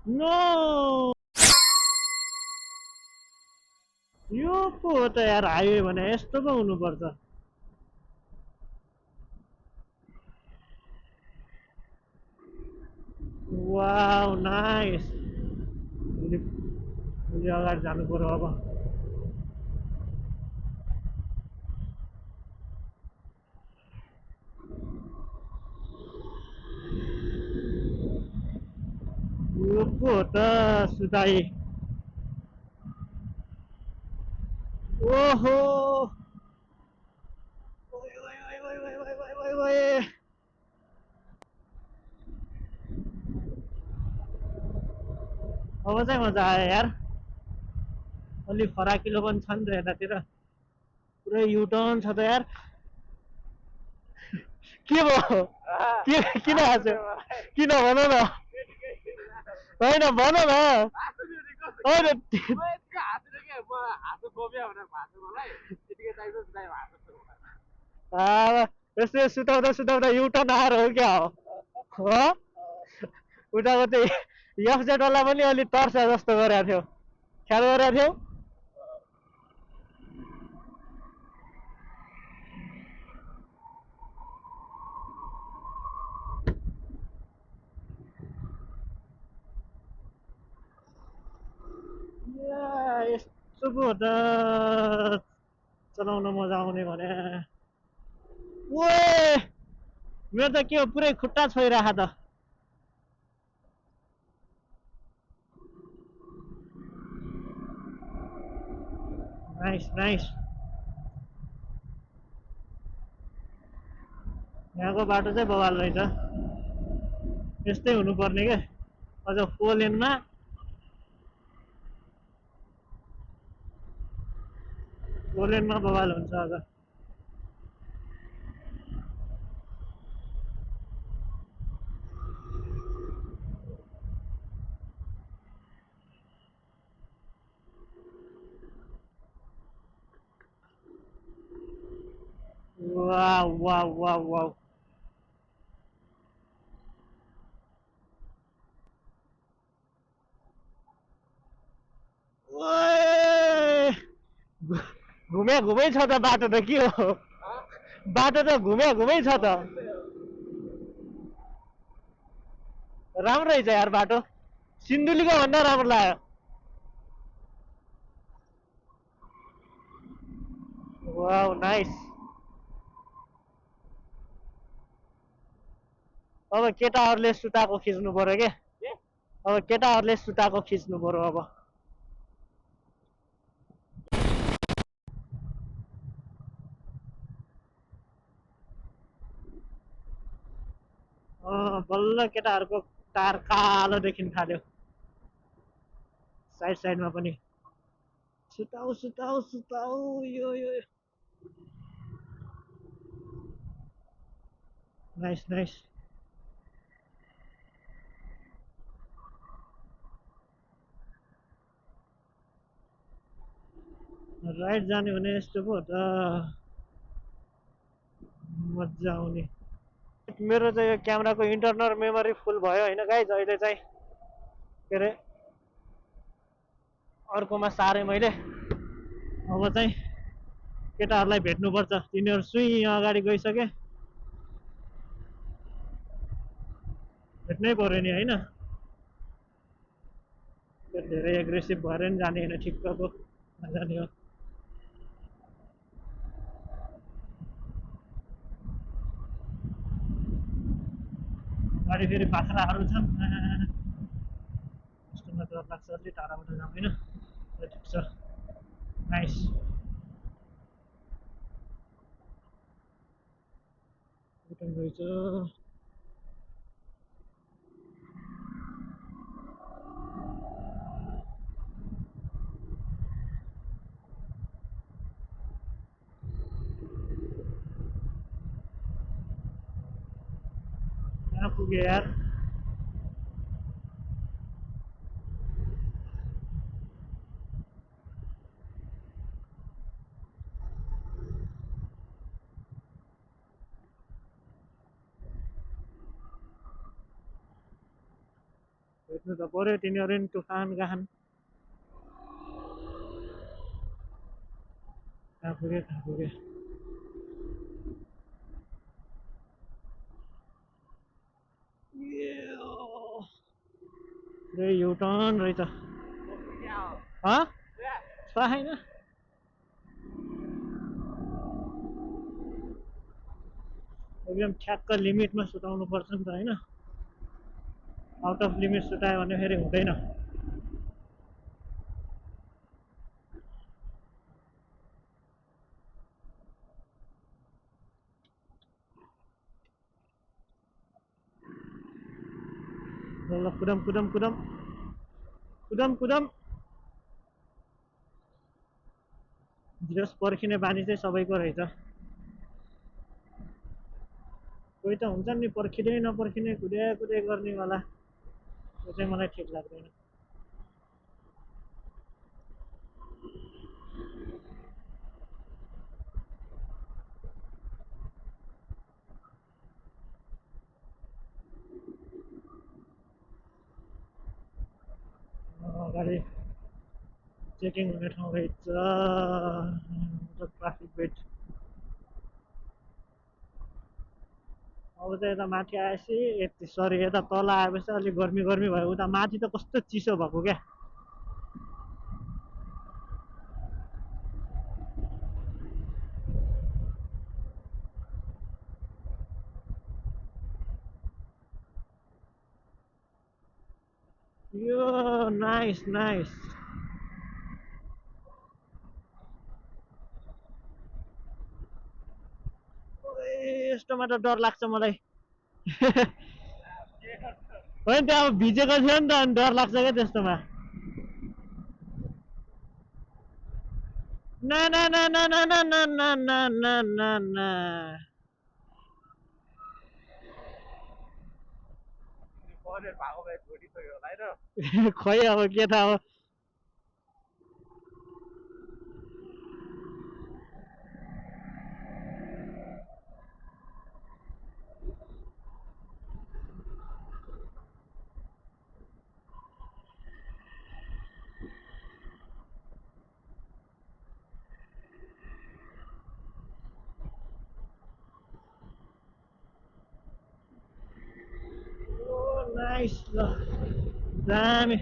No यो पो हो त यार हाइवे भने यस्तो पो हुनुपर्छ। Wow nice. अलि अलि अगाडि जानु पर्यो अब। यो पो हो त सुताई। ओहो ओए ओए ओए ओए ओए ओए ओए ओए ओए। अब चाहिँ मजा आयो यार। अलि फराकिलो पनि छ नि त यतातिर। पुरै युटर्न छ त यार। के भयो के किन हाँस्यो किन भन न होइन भन न होइन यस्तो सुताउँदा सुताउँदा युटर्न आएर हो क्या हो उठाएको चाहिँ एफजेडवाला पनि अलिक तर्छ जस्तो गरेको थियो ख्याल गरेको थियौ यस्तो पो हो त चलाउन मजा आउने भने ओए मेरो त के हो पुरै खुट्टा छोइराख त नाइस नाइस यहाँको बाटो चाहिँ बवाल रहेछ यस्तै हुनुपर्ने के अझ 4 लेनमा बवाल हुन्छ अझ वाउ वाउ वाउ वाउ ओए घुमे घुमै छ त बाटो त के हो बाटो त घुमे घुमै छ त राम्रो रहेछ यार बाटो सिन्धुलीको भन्दा राम्रो लाग्यो वाउ नाइस अब केटाहरूले सुताको खिच्नु पर्यो के अब केटाहरूले सुताको खिच्नु पर्यो अब बल्ल केटाहरूको टार कालो देखिन थाल्यो साइड साइडमा पनि सुताउ सुताउ सुताउ यो नाइस नाइस राइट जाने भने यस्तो पो हो त मजा आउने मेरो चाहिँ यो क्यामेराको इन्टरनल मेमोरी फुल भयो होइन गाइज अहिले चाहिँ के अरे अर्कोमा सारेँ मैले अब चाहिँ केटाहरूलाई भेट्नुपर्छ तिनीहरू सुई अगाडि गइसके भेट्नै पऱ्यो नि होइन त्यो धेरै एग्रेसिभ भएर नि जाने होइन ठिक्कको नजाने हो गाडी फेरि बाख्राहरू छन् यस्तोमा डर लाग्छ अलि टाढाबाट जाउँ होइन ठिक छ नाइस रिटर्न रहेछ कहाँ पुग्यो यार भेट्नु त पर्यो तिनीहरू नि तुफान गाहान कहाँ पुग्यो कहाँ पुग्यो युटर्न रहेछ छैन एकदम ठ्याक्क लिमिटमा सुताउनु पर्छ नि त होइन आउट अफ लिमिट सुतायो भने फेरि हुँदैन ल कुदम कुदम कुदम कुदम कुदम जस पर्खिने बानी चाहिँ सबैको रहेछ कोही त हुन्छ नि पर्खिँदै नपर्खिने कुदे कुदे गर्नेवाला त्यो चाहिँ मलाई ठिक लाग्दैन अगाडि चेकिङ हुने ठाउँ रहेछ ट्राफिक बेट अब चाहिँ यता माथि आएपछि यति सरी यता तल आएपछि अलिक गर्मी गर्मी भयो उता माथि त कस्तो चिसो भएको क्या यो नाइस नाइस यस्तोमा त डर लाग्छ मलाई होइन त्यो अब भिजेको थियो नि त अनि डर लाग्छ क्या त्यस्तोमा ना ना ना ना ना ना ना ना ना ना ना ना खै अब के थाहा हो नाइस ल दामी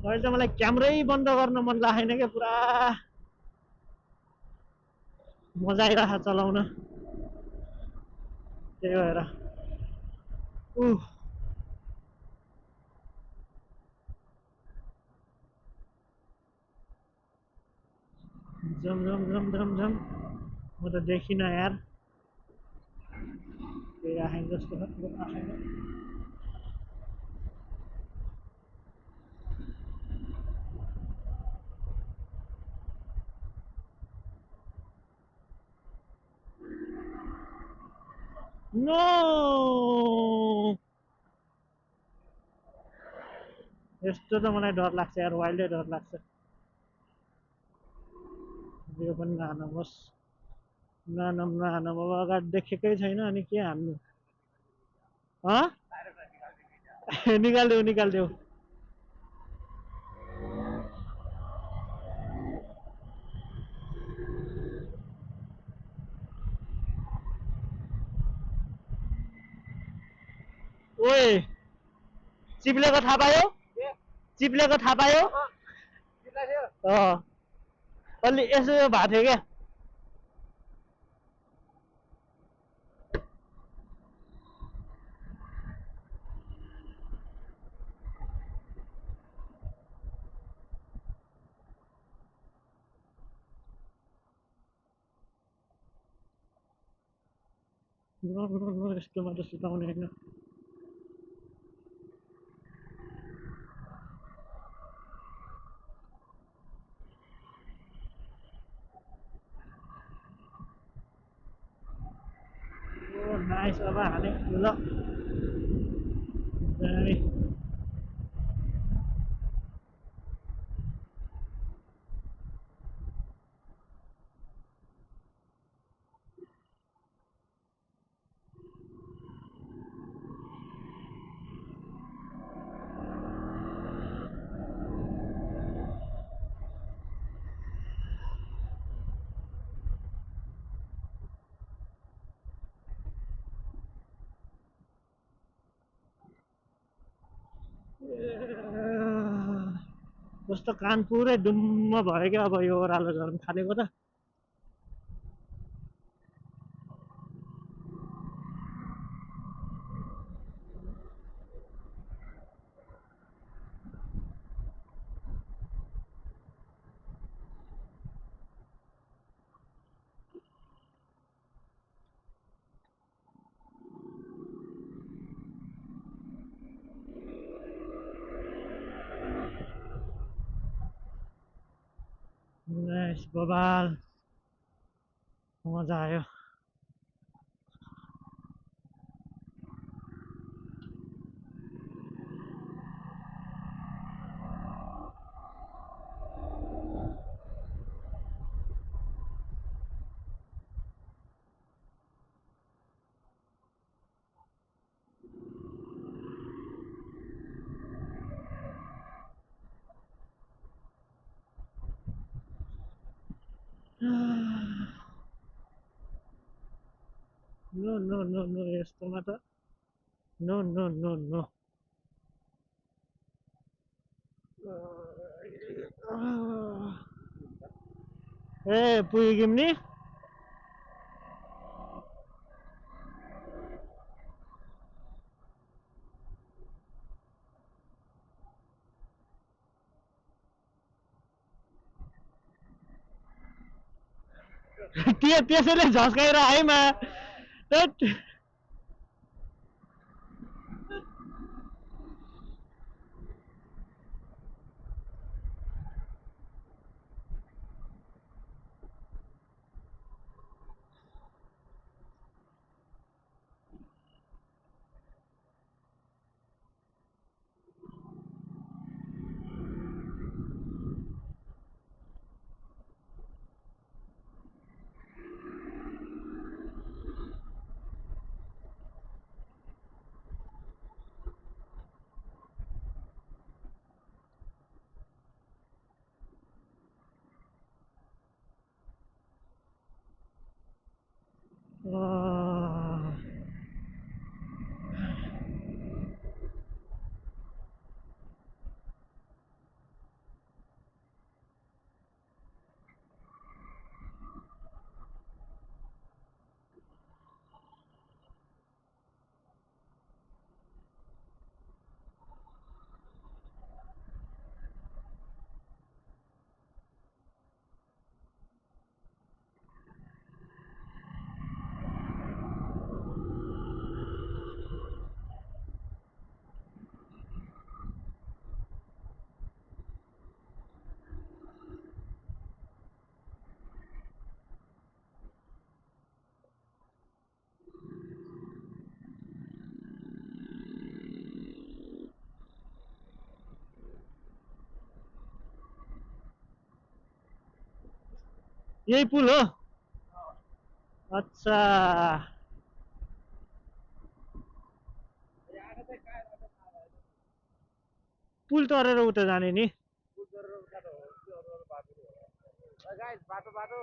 अहिले त मलाई क्यामेरै बन्द गर्न मन लागेन क्या पुरा मजा आइरहेको चलाउन त्यही भएर जम जम जम जम जम म त देखिनँ यार केही आएन जस्तो आएन नो यस्तो त मलाई डर लाग्छ यार वाइल्डै डर लाग्छ यो पनि नहानोस् नहानौँ नहानौँ अब अगाडि देखेकै छैन अनि के हान्नु निकालिदेऊ निकालिदेऊ ओए चिप्लेको थाहा पायो चिप्लेको थाहा पायो अलि यसो भएको थियो क्या यस्तोमा त सुताउने होइन नाइस अब हाने ल दामी कस्तो कान पुरै डुम्म भयो क्या अब यो ओह्रालो झर्न थालेको त नाइस बबाल मजा आयो नो नो नो नो यस्तोमा त नो नो नो नो ए पुग्यौँ नि त्यसैले झस्काएर आइमा यही पुल हो अच्छा पुल तरेर उता जाने नि बाटो बाटो